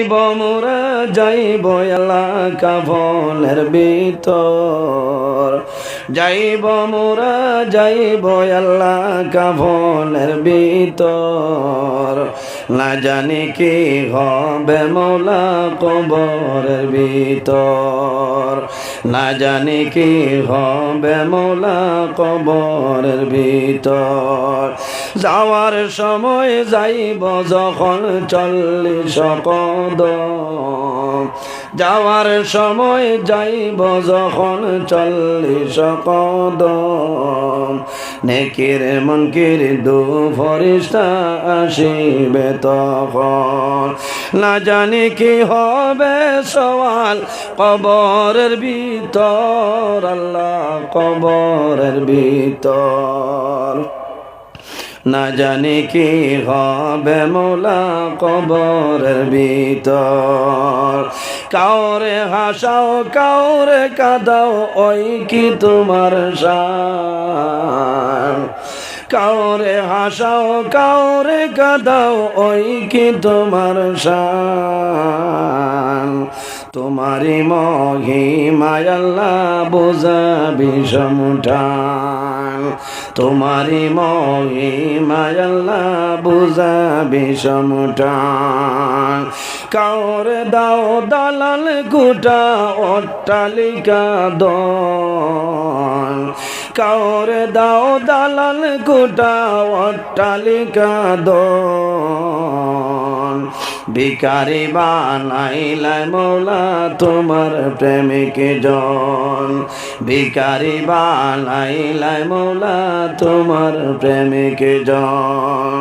মোরা যাইব এলাকা বনের ভিতর, যাইব মোরা যাইব এলাকা বনের ভিতর, না জানি কি হবে মৌলা কবরের ভিতর, না জানি কি হবে মৌলা কবরের ভিতর। যাওয়ার সময় যাইব যখন 40 কদম, যাওয়ার সময় যাইব যখন 40 কদম, নেকির মুনকির দু ফেরেশতা আসিবে তখন, না জানি কি হবে সওয়াল কবরের ভিতর, আল্লাহ কবরের ভিতর, না জানি কি হবে মৌলা কবরের ভিতর। কাউরে হাসাও কাউরে কাঁদাও ওই কি তোমার শান, কাউরে হাসাও কাউরে কাঁদাও ওই কি তোমার শান, তোমারি মহিমায় আল্লাহ বুঝাবি সমুঠান, তোমারি মহিমায় আল্লাহ বুঝাবি সমুঠান। কাউরে দাও দালাল গুটা অট্টালিকা দন, কাউরে দাও দালাল গুটা অট্টালিকা দন, ভিখারি বানাইলাই মৌলা তোমার প্রেমিক জন, ভিখারি বানাইলাই মৌলা তোমার প্রেমিক জন।